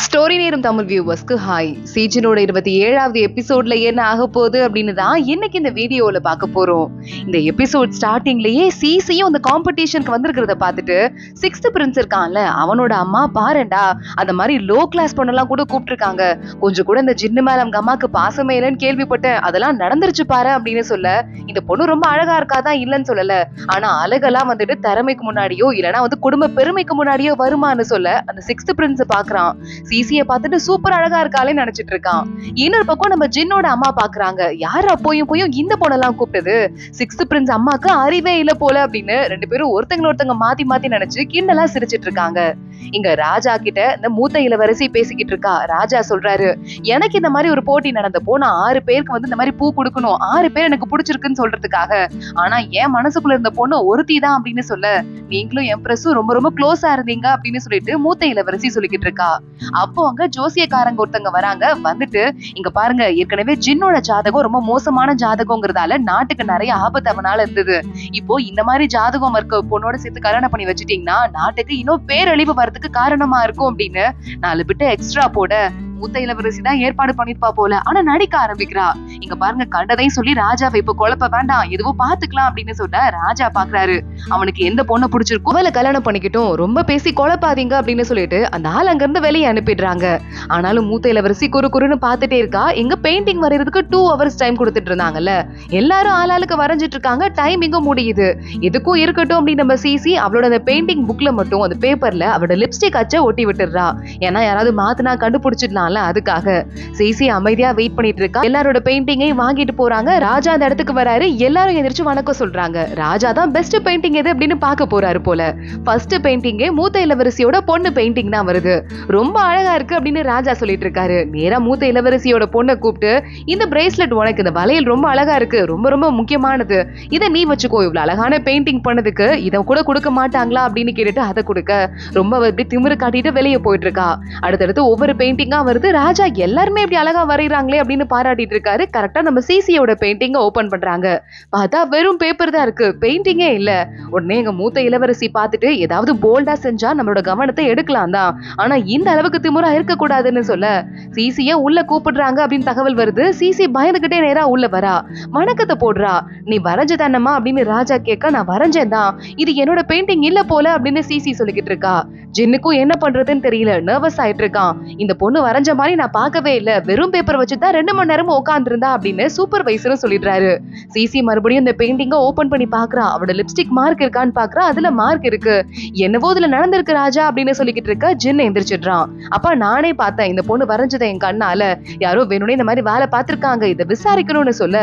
Story நேரம் Tamil வியூவர்ஸ்க்கு hi. சீசனோட 27வது எபிசோட்ல என்ன ஆக போகுது அப்படின்னு தான் இன்னைக்கு இந்த வீடியோல பார்க்க போறோம். இந்த எபிசோட் ஸ்டார்டிங்லயே சிசியும் அந்த காம்படிஷனுக்கு வந்திருக்கிறத பார்த்துட்டு 6th பிரின்ஸ் இருக்கான்ல அவனோட அம்மா பாருண்டா அந்த மாதிரி லோ கிளாஸ் பொண்ணெல்லாம் கூட கூப்பிட்டுருக்காங்க, கொஞ்சம் கூட இந்த ஜின்னு மேல அவங்க அம்மாக்கு பாசமே இல்லைன்னு கேள்விப்பட்டேன், அதெல்லாம் நடந்துருச்சு பாரு அப்படின்னு சொல்ல, இந்த பொண்ணு ரொம்ப அழகா இருக்காதான் இல்லன்னு சொல்லல, ஆனா அழகெல்லாம் வந்துட்டு திறமைக்கு முன்னாடியோ இல்லைன்னா வந்து குடும்ப பெருமைக்கு முன்னாடியோ வருமானு சொல்ல அந்த 6th பிரின்ஸ் பாக்குறான். சிசிய பார்த்துட்டு சூப்பர் அழகா இருக்காளே நினைச்சிட்டு இருக்கான். இன்னொரு பக்கம் நம்ம ஜின்னோட அம்மா பாக்குறாங்க, யாரா போயும் இந்த பொண்ணெல்லாம் கூப்பிட்டது, 6th பிரின்ஸ் அம்மாக்கு அறிவே இல்ல போல அப்படின்னு ரெண்டு பேரும் ஒருத்தங்க மாத்தி நினைச்சு கிண்டலா சிரிச்சிட்டு இருக்காங்க. இங்க ராஜா கிட்ட இந்த மூத்த இளவரசி பேசிக்கிட்டு இருக்கா. ராஜா சொல்றாரு, எனக்கு இந்த மாதிரி ஒரு போட்டி நடந்தப்போ நான் 6 பேருக்கு வந்து இந்த மாதிரி பூ கொடுக்கணும், 6 பேர் எனக்கு பிடிச்சிருக்குன்னு சொல்றதுக்காக, ஆனா என் மனசுக்குள்ள இருந்த பொண்ணு ஒருத்தி தான் அப்படின்னு சொல்ல, நீங்களும் எம்ப்ரஸும் ரொம்ப க்ளோஸா இருந்தீங்க அப்படின்னு சொல்லிட்டு மூத்த இளவரசி சொல்லிக்கிட்டு இருக்கா. அப்போ அங்க ஜோசியக்காரங்க ஒருத்தங்க வராங்க. வந்துட்டு இங்க பாருங்க, ஏற்கனவே ஜின்னோட ஜாதகம் ரொம்ப மோசமான ஜாதகம்ங்கிறதால நாட்டுக்கு நிறைய ஆபத்து அவனால இருந்தது. இப்போ இந்த மாதிரி ஜாதகம் இருக்க பொண்ணோட சேர்த்து கல்யாணம் பண்ணி வச்சுட்டீங்கன்னா நாட்டுக்கு இன்னும் பேரழிவு வரதுக்கு காரணமா இருக்கும் அப்படின்னு 4 பிட்டு எக்ஸ்ட்ரா போட மூத்த இளவரசி தான் ஏற்பாடு பண்ணிருப்பா போல. ஆனா நடிக்க ஆரம்பிக்கிறா. இங்க பாருங்க, கண்டதையும் சொல்லி ராஜாவை இப்ப குழப்ப வேண்டாம், எதுவும் பாத்துக்கலாம் அப்படின்னு சொல்ல ராஜா பாக்குறாரு. அவனுக்கு எந்த பொண்ணை பிடிச்சிருக்கோ அவளை கல்யாணம் பண்ணிக்கிட்டும், ரொம்ப பேசி குழப்பாதீங்க அப்படின்னு சொல்லிட்டு அந்த ஆள் அங்க இருந்து வெளியே அனுப்பிடுறாங்க. ஆனாலும் மூத்த இளவரசி குறுன்னு பாத்துட்டே இருக்கா. இங்க பெயிண்டிங் வரையறதுக்கு 2 hours டைம் கொடுத்துட்டு இருந்தாங்கல்ல, எல்லாரும் ஆளாளுக்கு வரைஞ்சிட்டு இருக்காங்க. டைம் இங்க முடியுது. எதுக்கும் இருக்கட்டும் அப்படின்னு நம்ம சிசி அவளோட அந்த பெயிண்டிங் புக்ல மட்டும் அந்த பேப்பர்ல அவளோட லிப்ஸ்டிக் அச்ச ஒட்டி விட்டுறா. ஏன்னா யாராவது மாத்தினா கண்டுபிடிச்சிடலாம். அதுக்காக சிசி அமைதியா வெயிட் பண்ணிட்டு இருக்கா. எல்லாரோட பெயிண்டிங்கையும் வாங்கிட்டு போறாங்க. ராஜா அந்த இடத்துக்கு வராரு. எல்லாரும் எந்திரிச்சு வணக்கம் சொல்றாங்க. ராஜா தான் பெஸ்ட் பெயிண்டிங் எது அப்படின்னு பார்க்க போறாரு போல. ஃபர்ஸ்ட் பெயிண்டிங்கே மூத்த இளவரசியோட பொண்ணு பெயிண்டிங் தான் வருது. ரொம்ப அழகா இருக்கு அப்படின்னு ராஜா சொல்லிட்டு இருக்காரு. நேரா மூத்த இளவரசியோட பொண்ணை கூப்பிட்டு, இந்த பிரேஸ்லெட் உனக்கு, இந்த வளையல் ரொம்ப அழகா இருக்கு, ரொம்ப முக்கியமானது, இதை நீ வச்சுக்கோ, இவ்வளவு அழகான பெயிண்டிங் பண்ணதுக்கு இதை கூட கொடுக்க மாட்டாங்களா அப்படின்னு கேட்டுட்டு அதை கொடுக்க ரொம்ப திமிரு காட்டிட்டு வெளியே போயிட்டு இருக்கா. அடுத்தடுத்து ஒவ்வொரு பெயிண்டிங்கா வருது. ராஜா எல்லாருமே இப்படி அழகா வரையறாங்களே அப்படின்னு பாராட்டிட்டு இருக்காரு. கரெக்டா நம்ம சிசியோட பெயிண்டிங்க ஓபன் பண்றாங்க. பார்த்தா வெறும் பேப்பர் தான் இருக்கு, பெயிண்டிங்கே இல்ல. உடனே எங்க மூத்த இளவரசி பார்த்துட்டு ஏதாவது போல்டா செஞ்சா நம்மளோட கவனத்தை எடுக்கலாம் தான், ஆனா இந்த அளவுக்கு திமிரா இருக்க கூடாதுன்னு சொல்ல சிசிய உள்ள கூப்பிடுறாங்க அப்படின்னு தகவல் வருது. சிசி பயந்துகிட்டே நேரா உள்ள வரா. வணக்கத்தை போடுறா. நீ வரைஞ்சதானம்மா அப்படின்னு ராஜா கேட்க, நான் வரைஞ்சேன் தான், இது என்னோட பெயிண்டிங் இல்ல போல அப்படின்னு சிசி சொல்லிக்கிட்டு இருக்கா. ஜின்னுக்கும் என்ன பண்றதுன்னு தெரியல, நர்வஸ் ஆயிட்டு இருக்கான். இந்த பொண்ணு வரைஞ்ச மாதிரி நான் பார்க்கவே இல்ல, வெறும் பேப்பர் வச்சுதான் 2 மணி நேரமும் உட்கார்ந்து இருந்தா அப்படின்னு சூப்பர்வைசரும் சொல்லிடுறாரு. சிசி மறுபடியும் இந்த பெயிண்டிங்க ஓபன் பண்ணி பாக்குறா. அவட லிப்ஸ்டிக் மார்க் இருக்கான்னு பாக்குறா. அதுல மார்க் இருக்கு. என்னவோ இதுல நடந்திருக்கு ராஜா அப்படின்னு சொல்லிக்கிட்டு இருக்க. ஜின் எந்திரிச்சிடுறான். அப்ப நானே பார்த்தேன், இந்த பொண்ணு வரைஞ்சதை என் கண்ணால, யாரோ வேணும்னே இந்த மாதிரி வேலை பார்த்திருக்காங்க, இதை விசாரிக்கணும்னு சொல்ல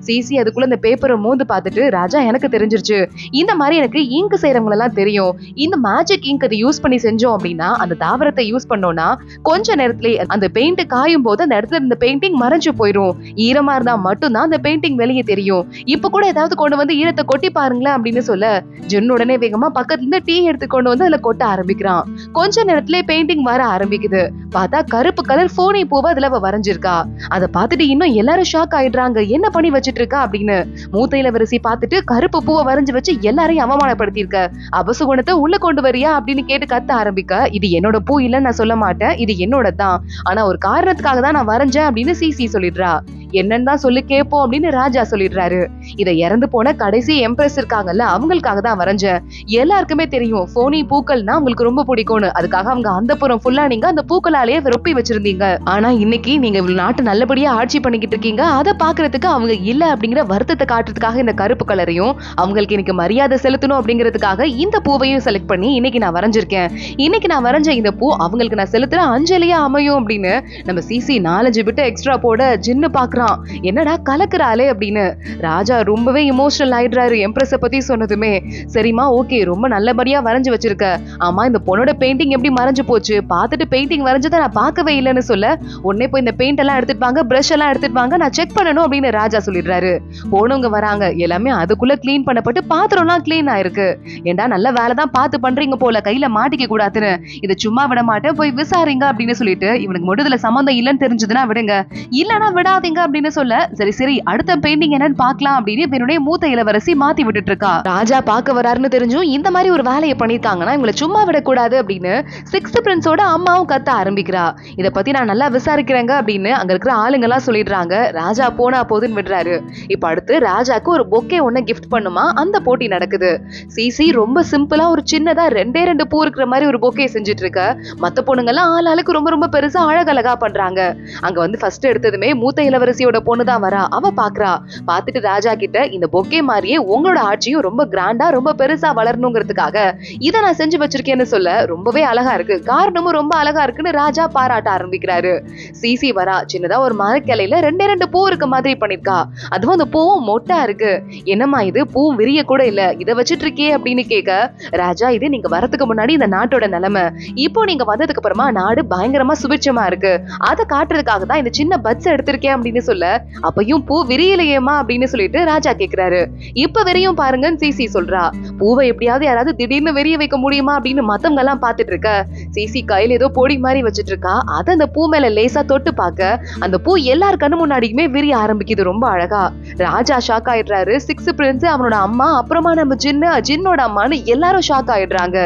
சிசி அதுக்குள்ள இந்த பேப்பரை மோந்து பார்த்துட்டு, ராஜா எனக்கு தெரிஞ்சிருச்சு, இந்த மாதிரி எனக்கு இங்கு செய்யறவங்க எல்லாம் தெரியும், இந்த மேஜிக் இங்க் அதை யூஸ் பண்ணி செஞ்சோம் அப்படின்னா, அந்த தாவரத்தை யூஸ் பண்ணோம்னா கொஞ்ச நேரத்துல அந்த பெயிண்ட் காயும் போது அந்த இடத்துல இந்த பெயிண்டிங் மறைஞ்சு போயிடும், ஈரமா இருந்தா மட்டும்தான் அந்த பெயிண்டிங் வெளியே தெரியும், இப்ப கூட ஏதாவது கொண்டு வந்து ஈரத்தை கொட்டி பாருங்களேன் அப்படின்னு சொல்ல ஜின் உடனே வேகமா பக்கத்துல இருந்து டீ எடுத்து கொண்டு வந்து அதுல கொட்ட ஆரம்பிக்கிறான். கொஞ்ச நேரத்துல பெயிண்டிங் வர ஆரம்பிக்குது. பார்த்தா கருப்பு கலர் போனி பூவை அதுல வரைஞ்சிருக்கா. அதை பார்த்துட்டு இன்னும் எல்லாரும் ஷாக் ஆயிடுறாங்க, என்ன பண்ணி வச்சிட்டு இருக்கா அப்படின்னு. மூத்த இளவரசி பார்த்துட்டு, கருப்பு பூவை வரைஞ்சு வச்சு எல்லாரையும் அவமானப்படுத்தி இருக்க, அபசுகுணத்தை உள்ள கொண்டு வரியா அப்படின்னு கேட்டு கத்த ஆரம்பிக்க, இது என்னோட பூ இல்லன்னு நான் சொல்ல மாட்டேன், இது என்னோட தான், ஆனா ஒரு காரணத்துக்காக தான் நான் வரைஞ்சேன் அப்படின்னு சிசி சொல்லிடுறா. என்னன்னு தான் சொல்லி கேட்போம் அப்படின்னு ராஜா சொல்லிடுறாரு. இதை இறந்து போன கடைசி எம்ப்ரஸ் இருக்காங்கல்ல, அவங்களுக்காக தான் வரைஞ்சேன். எல்லாருக்குமே தெரியும் போனி பூக்கள்னா உங்களுக்கு ரொம்ப பிடிக்கும்னு, அதுக்காக அவங்க அந்த புறம் ஃபுல்லா நீங்க அந்த பூக்களாலேயே ரொப்பி வச்சிருந்தீங்க. ஆனா இன்னைக்கு நீங்க நாட்டு நல்லபடியா ஆட்சி பண்ணிக்கிட்டு இருக்கீங்க, அதை பாக்குறதுக்கு அவங்க இல்ல அப்படிங்கிற வருத்தத்தை காட்டுறதுக்காக இந்த கருப்பு கலரையும், அவங்களுக்கு இன்னைக்கு மரியாதை செலுத்தணும் அப்படிங்கிறதுக்காக இந்த பூவையும் செலக்ட் பண்ணி இன்னைக்கு நான் வரைஞ்சிருக்கேன். இன்னைக்கு நான் வரைஞ்ச இந்த பூ அவங்களுக்கு நான் செலுத்துற அஞ்சலியா அமையும் அப்படின்னு நம்ம சிசி 4-5 பிட்டு எக்ஸ்ட்ரா போட ஜின்னு பாக்குறான். என்னடா கலக்குறாளே அப்படின்னு. ராஜா ரொம்பவே இமோஷனல் ஆயிடுறாரு எம்ப்ரஸ பத்தி சொன்னதுமே. சரிமா, ஓகே, ரொம்ப நல்லபடியா வரைஞ்சு வச்சிருக்க, ஆமா இந்த பொண்ணோட பெயிண்டிங் எப்படி மறைஞ்சு போச்சு, பார்த்துட்டு பெயிண்டிங் வரைஞ்சதை நான் பார்க்கவே இல்லைன்னு சொல்ல, உடனே போய் இந்த பெயிண்ட் எல்லாம் எடுத்துட்டு வாங்க, பிரஷ் எல்லாம் எடுத்துட்டு வாங்க, நான் செக் பண்ணணும் அப்படின்னு ராஜா சொல்லிடுறாரு. போனவங்க வராங்க. எல்லாமே அதுக்குள்ள கிளீன் பண்ணப்பட்டு பாத்திரம்லாம் கிளீன் ஆயிருக்கு. ஏண்டா நல்ல வேலை தான் பார்த்து பண்றீங்க போல, கையில மாட்டிக்க கூடாதுன்னு, இதை சும்மா விட மாட்டேன், போய் விசாரிங்க அப்படின்னு சொல்லிட்டு, இவனுக்கு முடிவுல சம்மந்தம் இல்லைன்னு தெரிஞ்சதுன்னா விடுங்க, இல்லன்னா விடாதீங்க அப்படின்னு சொல்ல, சரி சரி அடுத்த பெயிண்டிங் என்னன்னு பாக்கலாம் அப்படின்னு இவனுடைய மூத்த இளவரசி மாத்தி விட்டுட்டு இருக்கா. ராஜா பாக்க வராருன்னு தெரிஞ்சும் இந்த மாதிரி ஒரு வேலையை பண்ணிருக்காங்கன்னா இவங்களை சும்மா விடக்கூடாது அப்படின்னு சிக்ஸ்த் பிரின்ஸோட அம்மாவும் கத்த ஆரம்பிக்கிறா. இத பத்தி நான் நல்லா விசாரிக்கிறேங்க அப்படின்னு அங்க இருக்கிற ஆளுங்க எல்லாம் சொல்லிடுறாங்க. ராஜா போனா போதுன்னு விடுறாரு. இப்ப அடுத்து ராஜாக்கு ஒரு பொக்கே ஒண்ணு கிஃப்ட் பண்ணுமா அந்த போட்டி நடக்குது. சிசி ரொம்ப சிம்பிளா ஒரு சின்னதா ரெண்டே பூ இருக்கிற மாதிரி ஒரு பொக்கே செஞ்சுட்டு இருக்க. மத்த பொண்ணுங்க எல்லாம் ஆளாளுக்கு ரொம்ப ரொம்ப பெருசா அழகழகா பண்றாங்க. அங்க வந்து ஃபர்ஸ்ட் எடுத்ததுமே மூத்த இளவரசியோட பொண்ணு தான் வரா. அவ பாக்குறா. பாத்துட்டு ராஜா கிட்ட இந்த பொக்கே மாதிரியே உங்களோட ஆட்சியும் ரொம்ப கிராண்டா ரொம்ப பெருசா வளரணுங்கிறதுக்காக இத நான் செஞ்சு வச்சிருக்கேன்னு சொல்ல, ரொம்பவே அழகா இருக்கு, காரணமும் ரொம்ப அழகா இருக்குன்னு ராஜா பாராட்ட ஆரம்பிக்கிறாரு. சிசி வரா. சின்னதா ஒரு மரக்கிளையில ரெண்டு பூ இருக்க மாதிரி பண்ணிருக்கா. அதுவும் அந்த பூவும் மொட்டா இருக்கு. என்னம்மா இது, பூ விரிய கூட இல்ல, இத வச்சிட்டு இருக்கே அப்படின்னு கேட்க, ராஜா இது நீங்க வரதுக்கு முன்னாடி இந்த நாட்டோட நிலைமை, இப்போ நீங்க வந்ததுக்கு அப்புறமா நாடு பயங்கரமா சுபிட்சமா இருக்கு, அதை காட்டுறதுக்காக தான் இந்த சின்ன பட்ஸ் எடுத்திருக்கேன் அப்படின்னு சொல்ல, அப்பயும் பூ விரியலையேமா அப்படின்னு சொல்லிட்டு ராஜா கேக்குறாரு. இப்ப வெறியும் பாருங்கன்னு சிசி சொல்றா. பூவை எப்படியாவது யாராவது திடீர்னு வெறிய வைக்க முடியுமா அப்படின்னு மத்தவங்க எல்லாம் பாத்துட்டு இருக்க. சிசி கையில ஏதோ பொடி மாதிரி வச்சிட்டு இருக்கா. அத அந்த பூ மேல லேசா தொட்டு பாக்க அந்த பூ எல்லார் கண்ணு முன்னாடியுமே விரிய ஆரம்பிக்குது ரொம்ப அழகா. ராஜா ஷாக் ஆயிடுறாரு. சிக்ஸ் பிரின்ஸ், அவனோட அம்மா, அப்புறமா நம்ம ஜின்னோட அம்மான்னு எல்லாரும் ஷாக் ஆயிடுறாங்க.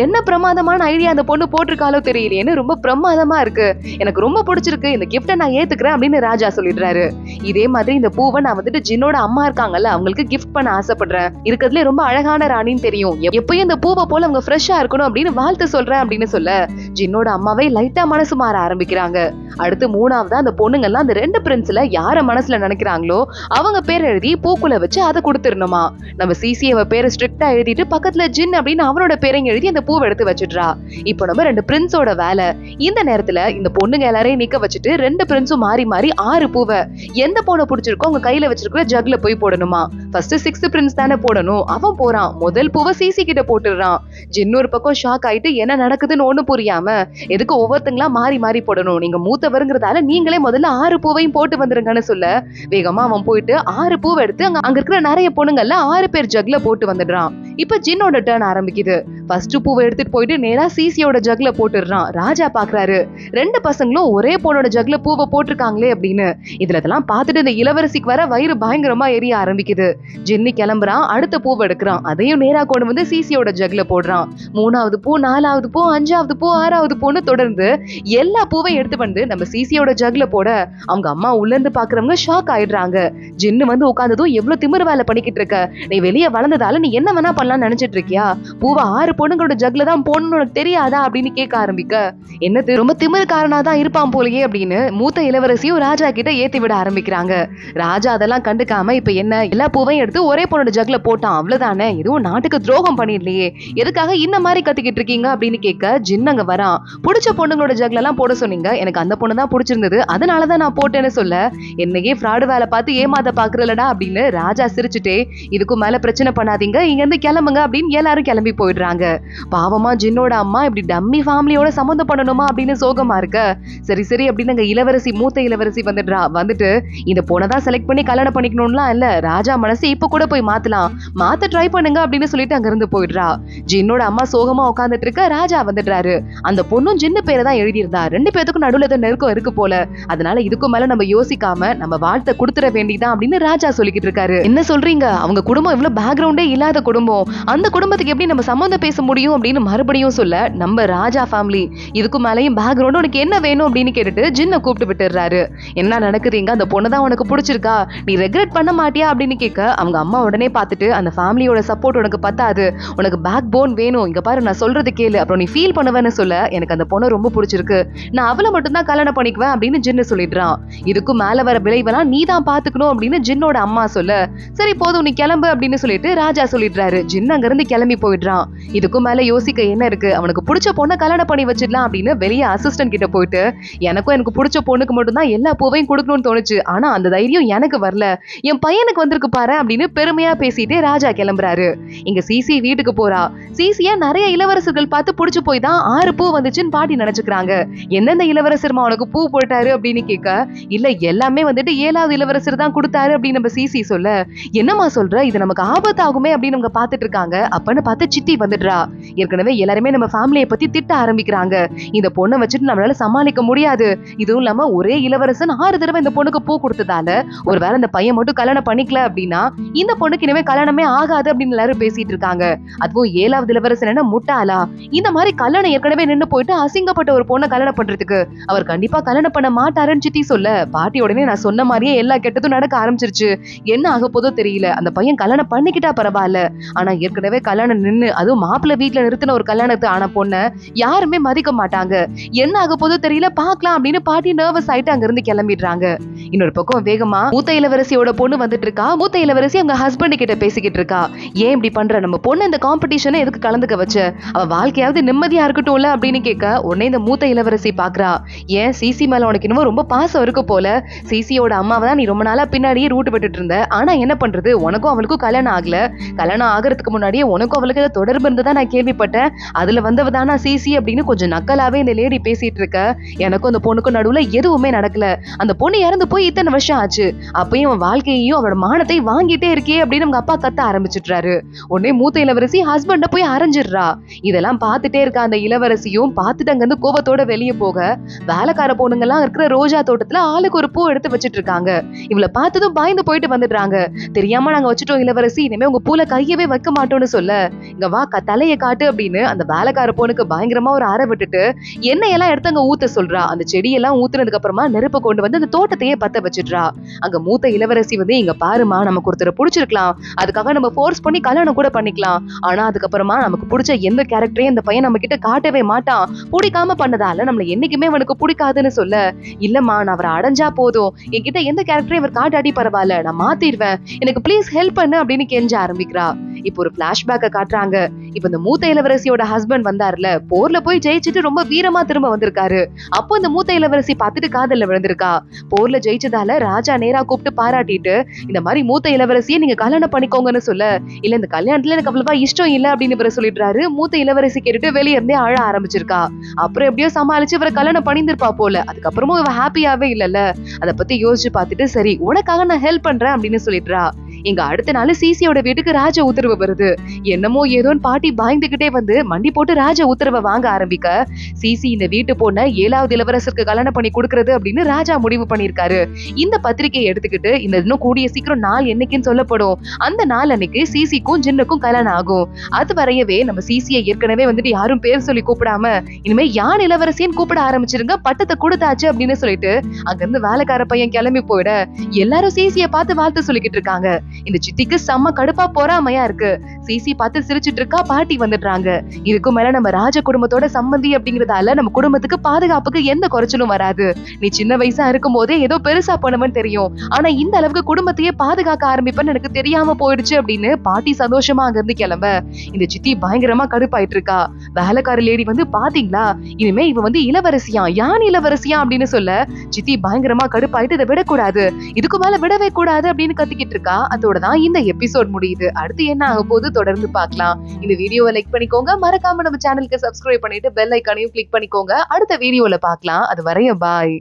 என்ன பிரமாதமான ஐடியா அந்த பொண்ணு போட்டிருக்காலோ தெரியலையேன்னு ரொம்ப பிரமாதமா இருக்கு, எனக்கு ரொம்ப பிடிச்சிருக்கு, இந்த கிஃப்ட நான் ஏத்துக்கிறேன் அப்படின்னு ராஜா சொல்லிடுறாரு. இதே மாதிரி இந்த பூவை நான் வந்துட்டு ஜின்னோட அம்மா இருக்காங்கல்ல அவங்களுக்கு கிஃப்ட் பண்ண ஆசைப்படுறேன், இருக்கிறதுல ரொம்ப அழகான ராணின்னு தெரியும், எப்பயும் இந்த பூவை போல அவங்க ஃப்ரெஷ்ஷா இருக்கணும் அப்படின்னு வாழ்த்து சொல்றேன் அப்படின்னு சொல்ல, ஜின்னோட அம்மாவே லைட்டா மனசு மாற ஆரம்பிக்கிறாங்க. அடுத்து மூணாவதா அந்த பொண்ணுங்க எல்லாம் அந்த ரெண்டு பிரின்ஸ்ல யார மனசுல நினைக்கிறாங்களோ அவங்க பேர் எழுதி பூக்குள்ள வச்சு அதை கொடுத்துடணுமா. நம்ம சிசிஏவ பேரை ஸ்ட்ரிக்டா எழுதிட்டு பக்கத்துல ஜின் அப்படின்னு அவனோட பேரையும் எழுதி அந்த பூவை எடுத்து வச்சிடுறா. இப்போ நம்ம ரெண்டு பிரின்ஸோட வேலை. இந்த நேரத்துல இந்த பொண்ணுங்க எல்லாரையும் நிக்க வச்சுட்டு ரெண்டு பிரின்ஸும் மாறி மாறி 6 பூவை எந்த பொண்ணை பிடிச்சிருக்கோ அவங்க கையில வச்சிருக்கிற ஜக்ல போய் போடணுமா. ஃபர்ஸ்ட் சிக்ஸ்த் பிரின்ஸ் தானே போடணும். அவன் போறான், முதல் பூவை சிசி கிட்ட போட்டுடுறான். ஜின் ஒரு பக்கம் ஷாக் ஆயிட்டு என்ன நடக்குதுன்னு ஒண்ணு புரியாம, எதுக்கு ஒவ்வொருத்தங்களா மாறி மாறி போடணும், நீங்க மூத்தவருங்கிறதால நீங்களே முதல்ல 6 பூவையும் போட்டு வந்துருங்கன்னு சொல்ல, வேகமா அவன் போயிட்டு 6 பூவை எடுத்து அங்க இருக்கிற நிறைய பொண்ணுங்கள்ல 6 பேர் ஜக்ல போட்டு வந்துடுறான். இப்ப ஜின்னோட டர்ன் ஆரம்பிக்குது. ஃபர்ஸ்ட் பூவை எடுத்துட்டு போயிட்டு நேரா சிசியோட ஜக்ல போட்டுடுறான். ராஜா பாக்குறாரு, ரெண்டு பசங்களும் ஒரே பொண்ணோட ஜக்ல பூவை போட்டிருக்காங்களே அப்படின்னு. இதுல இதெல்லாம் பார்த்துட்டு இந்த இளவரசிக்கு வர வயிறு பயங்கரமா எரிய ஆரம்பிக்குது. ஜின்னி கிளம்புறான், அடுத்த பூவை எடுக்கிறான், அதையும் நேரா கொண்டு வந்து சிசியோட ஜக்ல போடுறான். 3வது பூ, 4வது பூ, 5வது பூ, 6வது பூன்னு தொடர்ந்து எல்லா பூவையும் எடுத்து வந்து நம்ம சிசியோட ஜக்ல போட அவங்க அம்மா உள்ள இருந்து பாக்குறவங்க ஷாக் ஆயிடுறாங்க. ஜின்னு வந்து உட்கார்ந்ததும் எவ்வளவு திமிரு வேலை பண்ணிக்கிட்டு இருக்க, நீ வெளியே வளர்ந்ததால நீ என்ன வேணா பண்ணலாம் நினைச்சிட்டு இருக்கியா, பூவை 6 பொண்ணுங்களோட ஜக்ல தான் போடணும்னு உனக்கு தெரியாதா அப்படின்னு கேட்க ஆரம்பிக்க, என்ன ரொம்ப திமிருக்காரனா தான் இருப்பான் போலயே அப்படின்னு மூத்த இளவரசியும் ராஜா கிட்ட ஏத்தி விட ஆரம்பிக்கிறாங்க. ராஜா அதெல்லாம் கண்டுக்காம இப்ப என்ன எல்லா பூவையும் எடுத்து ஒரே பொண்ணோட ஜக்ல போட்டான், அவ்வளவுதானே, எதுவும் நாட்டுக்கு துரோகம் பண்ணிடலையே, எதுக்காக இந்த மாதிரி கத்திக்கிட்டு இருக்கீங்க அப்படின்னு கேட்க, ஜின் அங்க வரான். பிடிச்ச பொண்ணுங்களோட ஜக்ல எல்லாம் போட சொன்னீங்க, எனக்கு அந்த பொண்ணு தான் பிடிச்சிருந்தது, அதனாலதான் நான் போட்டேன்னு சொல்ல, என்னையே ஃப்ராடு வேலை பார்த்து ஏமாத்த பாக்குறலடா அப்படின்னு ராஜா சிரிச்சுட்டே, இதுக்கும் மேல பிரச்சனை பண்ணாதீங்க, இங்க இருந்து கிளம்புங்க அப்படின்னு எல்லாரும் கிளம்பி போயிடுறாங்க. பாவமா ஜின்னோட அம்மா இப்படி டம்மி ஃபேமிலியோட சம்மந்தம் பண்ணணுமா அப்படின்னு சோகமா இருக்க, சரி சரி அப்படின்னு அங்க இளவரசி மூத்த இளவரசி வந்துட்டு இந்த பொண்ணை தான் செலக்ட் பண்ணி கல்யாணம் பண்ணிக்கணும்லாம் இல்ல, ராஜா மனசு இப்ப கூட போய் மாத்த ட்ரை பண்ணுங்க அப்படின்னு சொல்லிட்டு அங்க இருந்து போயிடுறா. ஜின்னோட அம்மா சோகமா உட்கார்ந்துட்டு இருக்க, ராஜா வந்துடுறாரு. அந்த பொண்ணும் ஜின்னு பேரை தான் எழுதியிருந்தா, ரெண்டு பேத்துக்கும் நடுவுல ஏதோ நெருக்கம் இருக்கு போல, அதனால இதுக்கும் மேல நம்ம யோசிக்காம நம்ம வாழ்த்தை கொடுத்துட வேண்டியதான் அப்படின்னு ராஜா சொல்லிக்கிட்டு இருக்காரு. என்ன சொல்றீங்க, அவங்க குடும்பம் இவ்வளவு பேக்ரவுண்டே இல்லாத குடும்பம், அந்த குடும்பத்துக்கு எப்படி நம்ம சம்மந்தம் பேச முடியும் அப்படின்னு மறுபடியும் சொல்ல, நம்ம ராஜா ஃபேமிலி, இதுக்கு மேலேயும் பேக்ரவுண்ட் உனக்கு என்ன வேணும் அப்படின்னு கேட்டுட்டு ஜின்னை கூப்பிட்டு விட்டுறாரு. என்ன நடக்குதுங்க, அந்த பொண்ணு தான் உனக்கு பிடிச்சிருக்கா, நீ ரெக்ரெட் பண்ண மாட்டியா அப்படின்னு கேட்க, அவங்க அம்மா உடனே பார்த்துட்டு அந்த ஃபேமிலியோட சப்போர்ட் உனக்கு பத்தாது, உனக்கு பேக் போன் வேணும், இங்க பாரு நான் சொல்றது கேளு, அப்புறம் நீ ஃபீல் பண்ணுவேன்னு சொல்ல, எனக்கு அந்த பொண்ணு ரொம்ப பிடிச்சிருக்கு, நான் அவளை மட்டும் தான் கல்யாணம் பண்ணிக்குவேன் அப்படின்னு ஜின்னு சொல்லிடுறான். இதுக்கும் மேல வர விளைவெல்லாம் நீ தான் பாத்துக்கணும் அப்படின்னு ஜின்னோட அம்மா சொல்ல, சரி போதும் நீ கிளம்பு அப்படின்னு சொல்லிட்டு ராஜா சொல்லிடுறாரு. ஜின் அங்க இருந்து கிளம்பி போயிடுறான். இதுக்கும் மேல யோசிக்க என்ன இருக்கு, அவனுக்கு பிடிச்ச பொண்ணை கல்யாணம் பண்ணி வச்சிடலாம் அப்படின்னு வெளியே அசிஸ்டன்ட் கிட்ட போயிட்டு, எனக்கு பிடிச்ச பொண்ணுக்கு மட்டும் தான் எல்லா பூவையும் கொடுக்கணும்னு தோணுச்சு, ஆனா அந்த தைரியம் எனக்கு வரல, என் பையனுக்கு வந்திருக்கு பாரு அப்படின்னு பெருமையா பேசிட்டு ராஜா கிளம்புறாரு. இங்க சிசி வீட்டுக்கு போறா. சிசியா நிறைய இளவரசர்கள் பார்த்து பிடிச்சு போய் தான் 6 பூ வந்துச்சுன்னு பாட்டி நினைச்சுக்கிறாங்க. எந்தெந்த இளவரசர்மா உனக்கு பூ போட்டாரு அப்படின்னு கேட்க, இல்ல எல்லாமே வந்துட்டு 7வது இளவரசர் தான் கொடுத்தாரு அப்படின்னு நம்ம சிசி சொல்ல, என்னமா சொல்ற, இது நமக்கு ஆபத்தாகுமே அப்படின்னு நம்ம பார்த்துட்டு பாத்துட்டு இருக்காங்க. அப்பன்னு பார்த்து சித்தி வந்துடுறா. ஏற்கனவே எல்லாருமே நம்ம ஃபேமிலியை பத்தி திட்ட ஆரம்பிக்கிறாங்க. இந்த பொண்ணை வச்சுட்டு நம்மளால சமாளிக்க முடியாது. இதுவும் இல்லாம ஒரே இளவரசன் 6 தடவை இந்த பொண்ணுக்கு பூ கொடுத்ததால ஒருவேளை இந்த பையன் மட்டும் கல்யாணம் பண்ணிக்கல அப்படின்னா இந்த பொண்ணுக்கு இனிமே கல்யாணமே ஆகாது அப்படின்னு எல்லாரும் பேசிட்டு இருக்காங்க. அதுவும் 7வது இளவரசன் என்ன முட்டாளா? இந்த மாதிரி கல்யாணம் ஏற்கனவே நின்னு போயிட்டு அசிங்கப்பட்ட ஒரு பொண்ணை கல்யாணம் பண்றதுக்கு அவர் கண்டிப்பா கல்யாணம் பண்ண மாட்டாருன்னு சித்தி சொல்ல பாட்டி உடனே நான் சொன்ன மாதிரியே எல்லா கெட்டதும் நடக்க ஆரம்பிச்சிருச்சு. என்ன ஆக போதோ தெரியல. அந்த பையன் கல்யாணம் பண்ணிக்கிட்டா பரவாயில்ல. ஆனா ஏற்கனவே கல்யாணம் நின்னு அதுவும் மாப்பிள்ளை வீட்டுல நிறுத்தின ஒரு கல்யாணத்தை ஆன பொண்ண யாருமே மதிக்க மாட்டாங்க. என்ன ஆக போதோ தெரியல, பாக்கலாம் அப்படின்னு பாட்டி நர்வஸ் ஆயிட்டு அங்க இருந்து கிளம்பிடுறாங்க. இன்னொரு பக்கம் வேகமா மூத்த இளவரசியோட பொண்ணு வந்துட்டு இருக்கா. மூத்த இளவரசி அவங்க ஹஸ்பண்ட் கிட்ட பேசிக்கிட்டு இருக்கா. ஏன் இப்படி பண்ற? நம்ம பொண்ணு இந்த காம்படிஷனை எதுக்கு கலந்துக்க வச்ச? அவ வாழ்க்கையாவது நிம்மதியா இருக்கட்டும்ல அப்படின்னு கேட்க உடனே இந்த மூத்த இளவரசி பாக்குறா. ஏன் சிசி மேல உனக்கு இன்னும் ரொம்ப பாசம் இருக்கு போல. சிசியோட அம்மாவை தான் நீ ரொம்ப நாளா பின்னாடியே ரூட் விட்டுட்டு இருந்த. ஆனா என்ன பண்றது, உனக்கும் அவளுக்கும் கல்யாணம் ஆகல. கல்யாணம் ஆகிறதுக்கு முன்னாடியே உனக்கும் அவளுக்கு தொடர்பு இருந்ததா நான் கேள்விப்பட்டேன். அதுல வந்தவதானா சிசி அப்படின்னு கொஞ்சம் நக்கலாவே இந்த லேடி பேசிட்டு இருக்க. எனக்கும் அந்த பொண்ணுக்கும் நடுவுல எதுவுமே நடக்கல. அந்த பொண்ணு இறந்து போய் இத்தனை வருஷம் ஆச்சு. அப்பயும் அவன் வாழ்க்கையையும் அவளோட மானத்தை வாங்கிட்டே இருக்கே அப்படின்னு அவங்க அப்பா கத்த ஆரம்பிச்சுட்டாரு. உடனே மூத்த இளவரசி ஹஸ்பண்ட போய் அரைஞ்சிடுறா. இதெல்லாம் பார்த்துட்டே இருக்க அந்த இளவரசியும் பார்த்துட்டு அங்க இருந்து கோபத்தோட வெளியே போக வேலைக்கார பொண்ணுங்க எல்லாம் இருக்கிற ரோஜா தோட்டத்துல ஆளுக்கு ஒரு பூ எடுத்து வச்சிட்டு இருக்காங்க. இவளை பார்த்ததும் பயந்து போயிட்டு வந்துடுறாங்க. தெரியாம நாங்க வச்சுட்டோம் இளவரசி, இனிமே உங்க பூல கையவே வைக்க மாட்டோம்னு சொல்ல இங்க வா தலையை காட்டு அப்படின்னு அந்த வேலைக்கார பொண்ணுக்கு பயங்கரமா ஒரு அறை விட்டுட்டு எண்ணெயெல்லாம் எடுத்து அங்க ஊத்த சொல்றா. அந்த செடியெல்லாம் ஊத்துனதுக்கு அப்புறமா நெருப்பு கொண்டு வந்து அந்த தோட்டத்தையே பத்த வச்சிடுறா. அங்க மூத்த இளவரசி வந்து இங்க பாருமா, நமக்கு ஒருத்தரை பிடிச்சிருக்கலாம், அதுக்காக நம்ம ஃபோர்ஸ் பண்ணி கல்யாணம் கூட பண்ணிக்கலாம். ஆனா அதுக்கப்புறமா நமக்கு பிடிச்ச எந்த கேரக்டரையும் அந்த பையன் நம்ம கிட்ட காட்டவே மாட்டான். பிடிக்காம பண்ணதால நம்மள என்னைக்குமே அவனுக்கு பிடிக்காதுன்னு சொல்ல இல்லம்மா, நான் அவரை அடைஞ்சா போதும், என்கிட்ட எந்த கேரக்டரையும் அவர் காட்டாடி பரவாயில்ல, நான் மாத்திடுவேன், எனக்கு ப்ளீஸ் ஹெல்ப் பண்ணு அப்படின்னு கெஞ்ச ஆரம்பிக்கிறா. இப்போ ஒரு பிளாஷ்பேக்க காட்டுறாங்க. இப்ப இந்த மூத்த இளவரசியோட ஹஸ்பண்ட் வந்தாருல, போர்ல போய் ஜெயிச்சுட்டு ரொம்ப வீரமா திரும்ப வந்திருக்காரு. அப்போ இந்த மூத்த இளவரசி பார்த்துட்டு காதல்ல விழுந்திருக்கா. போர்ல ஜெயிச்சதால ராஜா நேரா கூப்பிட்டு பாராட்டிட்டு இந்த மாதிரி மூத்த இளவரசியை நீங்க கல்யாணம் பண்ணிக்கோங்கன்னு சொல்ல இல்ல இந்த கல்யாணத்துல எனக்கு அவ்வளவா இஷ்டம் இல்ல அப்படின்னு இவரை சொல்லிடுறாரு. மூத்த இளவரசி கேட்டுட்டு வெளியே இருந்தே அழ ஆரம்பிச்சிருக்கா. அப்புறம் எப்படியோ சமாளிச்சு இவரை கல்யாணம் பண்ணியிருப்பா போல. அதுக்கப்புறமும் இவ ஹாப்பியாவே இல்லல்ல. அதை பத்தி யோசிச்சு பார்த்துட்டு சரி உனக்காக நான் ஹெல்ப் பண்றேன் அப்படின்னு சொல்லிடுறா. இங்க அடுத்த நாள் சிசியோட வீட்டுக்கு ராஜ உத்தரவு வருது. என்னமோ ஏதோன்னு பாட்டி பயந்துகிட்டே வந்து மண்டி போட்டு ராஜ உத்தரவை வாங்க ஆரம்பிக்க சிசி இந்த வீட்டு பொண்ண 7வது இளவரசருக்கு கல்யாணம் பண்ணி கொடுக்கறது அப்படின்னு ராஜா முடிவு பண்ணிருக்காரு. இந்த பத்திரிகையை எடுத்துக்கிட்டு இந்த இன்னும் கூடிய சீக்கிரம் நாள் என்னைக்குன்னு சொல்லப்படும். அந்த நாள் அன்னைக்கு சிசிக்கும் ஜின்னுக்கும் கல்யாணம் ஆகும். அது வரையவே நம்ம சிசியை ஏற்கனவே வந்துட்டு யாரும் பேர் சொல்லி கூப்பிடாம இனிமே யான் இளவரசின்னு கூப்பிட ஆரம்பிச்சிருங்க, பட்டத்தை கொடுத்தாச்சு அப்படின்னு சொல்லிட்டு அங்க இருந்து வேலைக்கார பையன் கிளம்பி போயிட எல்லாரும் சிசியை பார்த்து வாழ்த்து சொல்லிக்கிட்டு இருக்காங்க. இந்த சித்திக்கு செம்ம கடுப்பா பொறாமையா இருக்கு. சிசி பார்த்து சிரிச்சிட்டு இருக்கா. பாட்டி வந்துடுறாங்க. இதுக்கு மேல நம்ம ராஜ குடும்பத்தோட சம்பந்தி அப்படிங்கறதால நம்ம குடும்பத்துக்கு பாதுகாப்புக்கு எந்த குறைச்சலும் வராது. நீ சின்ன வயசா இருக்கும் போதே ஏதோ பெருசா பண்ணுவன்னு தெரியும், ஆனா இந்த அளவுக்கு குடும்பத்தையே பாதுகாக்க ஆரம்பிப்பேன்னு எனக்கு தெரியாம போயிடுச்சு அப்படின்னு பாட்டி சந்தோஷமா அங்க இருந்து கிளம்ப இந்த சித்தி பயங்கரமா கடுப்பாயிட்டு இருக்கா. வேலைக்கார லேடி வந்து பாத்தீங்களா, இனிமே இவ வந்து இளவரசியா யான் இளவரசியா அப்படின்னு சொல்ல சித்தி பயங்கரமா கடுப்பாயிட்டு இதை விடக்கூடாது, இதுக்கு மேல விடவே கூடாது அப்படின்னு கத்திக்கிட்டு இருக்கா. அதோட தான் இந்த எபிசோட் முடியுது. அடுத்து என்ன ஆக போகுது தொடர்ந்து பார்க்கலாம். இந்த வீடியோவை லைக் பண்ணிக்கோங்க, மறக்காம நம்ம சேனலுக்கு சப்ஸ்கிரைப் பண்ணிட்டு பெல் ஐகானையும் கிளிக் பண்ணிக்கோங்க. அடுத்த வீடியோல பார்க்கலாம். அது வரையும் பாய்.